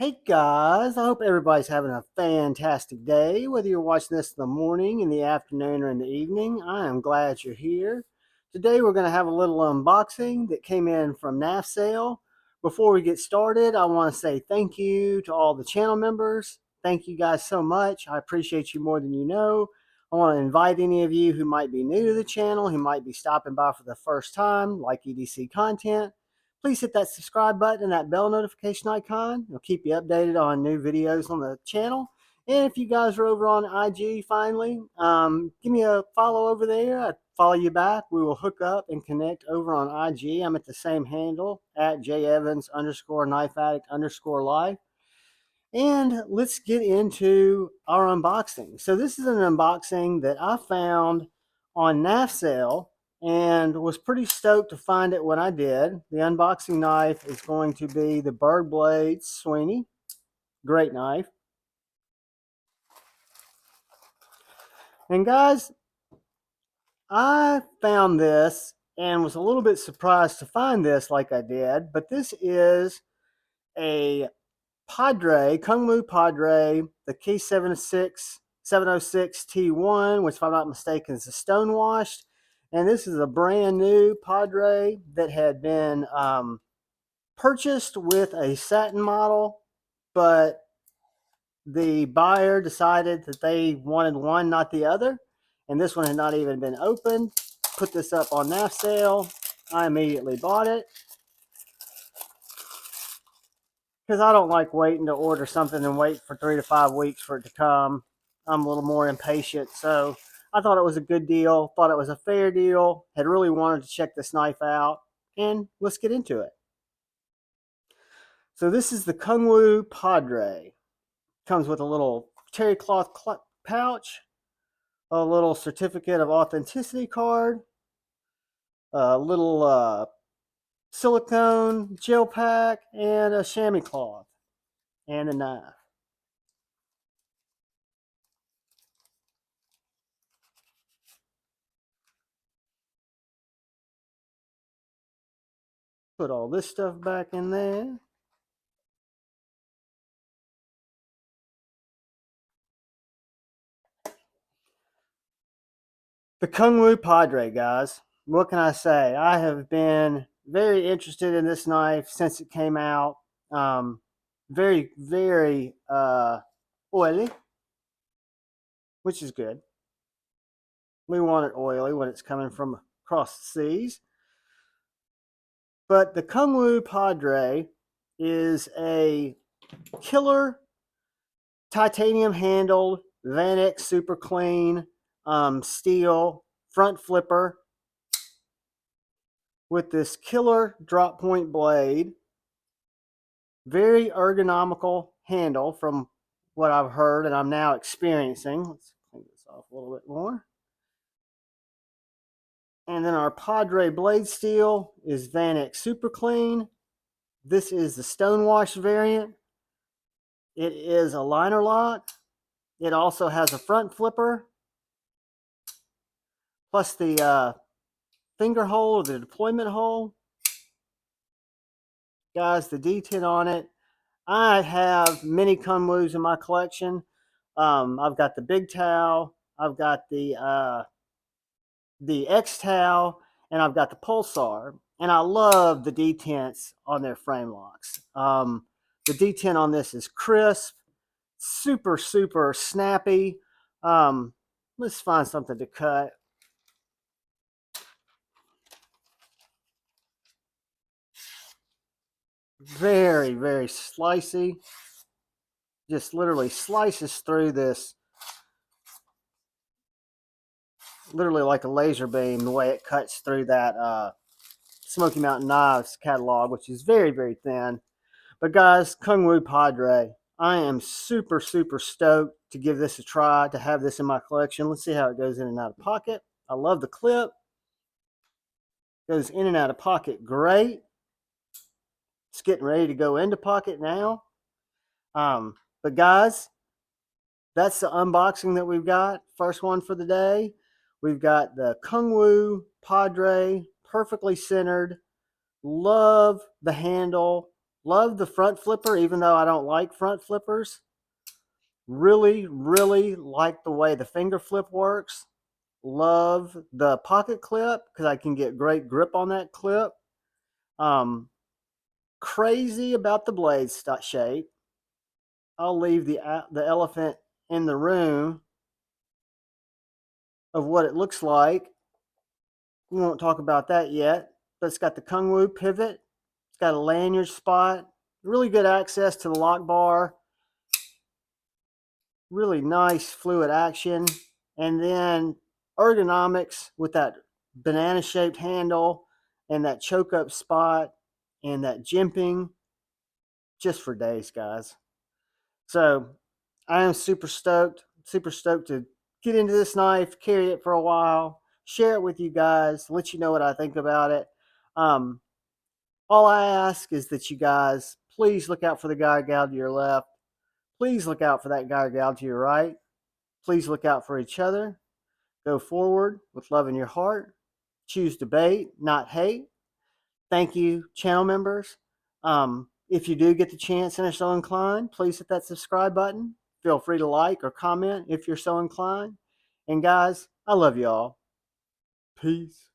Hey guys, I hope everybody's having a fantastic day. Whether you're watching this in the morning, in the afternoon, or in the evening, I am glad you're here. Today we're going to have a little unboxing that came in from KnafSale. Before we get started, I want to say thank you to all the channel members. Thank you guys so much. I appreciate you more than you know. I want to invite any of you who might be new to the channel, who might be stopping by for the first time, like EDC content. Please hit that subscribe button and that bell notification icon. It'll keep you updated on new videos on the channel. And if you guys are over on IG finally, give me a follow over there. I'd follow you back. We will hook up and connect over on IG. I'm at the same handle at jevans_knifeaddict_life. And let's get into our unboxing. So this is an unboxing that I found on KnafSale and was pretty stoked to find it when I did. The unboxing knife is going to be the Berg Blade Sweeney. Great knife. And guys, I found this and was a little bit surprised to find this like I did, but this is a Padre, Kungwu Padre, the K706 706T1, which if I'm not mistaken is a Stonewash. And this is a brand new Padre that had been purchased with a satin model, but the buyer decided that they wanted one, not the other. And this one had not even been opened. Put this up on KnafSale. I immediately bought it, because I don't like waiting to order something and wait for 3 to 5 weeks for it to come. I'm a little more impatient, so I thought it was a good deal, thought it was a fair deal, had really wanted to check this knife out, and let's get into it. So this is the Kungwu Padre. Comes with a little terry cloth pouch, a little certificate of authenticity card, a little silicone gel pack, and a chamois cloth, and a knife. Put all this stuff back in there. The Kungwu Padre, guys. What can I say? I have been very interested in this knife since it came out. Very, very oily, which is good. We want it oily when it's coming from across the seas. But the Kungwu Padre is a killer titanium handled VANAX super clean steel front flipper with this killer drop point blade. Very ergonomical handle from what I've heard and I'm now experiencing. Let's clean this off a little bit more. And then our Padre blade steel is VANAX super clean. This is the Stonewash variant. It is a liner lock. It also has a front flipper, plus the finger hole or the deployment hole. Guys, the D10 on it. I have many Kungwus in my collection. I've got the big towel, I've got the X towel, and I've got the Pulsar. And I love the detents on their frame locks. The detent on this is crisp, super, super snappy. Let's find something to cut. Very, very slicey. Just literally slices through this, literally like a laser beam, the way it cuts through that Smoky Mountain Knives catalog, which is very, very thin. But guys, Kungwu Padre, I am super, super stoked to give this a try, to have this in my collection. Let's see how it goes in and out of pocket. I love the clip. Goes in and out of pocket great. It's getting ready to go into pocket now. But guys, that's the unboxing that we've got. First one for the day. We've got the Kungwu Padre, perfectly centered. Love the handle. Love the front flipper, even though I don't like front flippers. Really, really like the way the finger flip works. Love the pocket clip because I can get great grip on that clip. Crazy about the blade shape. I'll leave the elephant in the room of what it looks like. We won't talk about that yet, but it's got the Kung Wu pivot. It's got a lanyard spot, really good access to the lock bar, really nice fluid action, and then ergonomics with that banana shaped handle and that choke up spot and that jimping, just for days, guys. So I am super stoked to get into this knife, carry it for a while, share it with you guys, let you know what I think about it. Um, all I ask is that you guys please look out for the guy or gal to your left. Please look out for that guy or gal to your right. Please look out for each other. Go forward with love in your heart. Choose debate, not hate. Thank you, channel members. If you do get the chance and are so inclined, please hit that subscribe button. Feel free to like or comment if you're so inclined. And guys, I love y'all. Peace.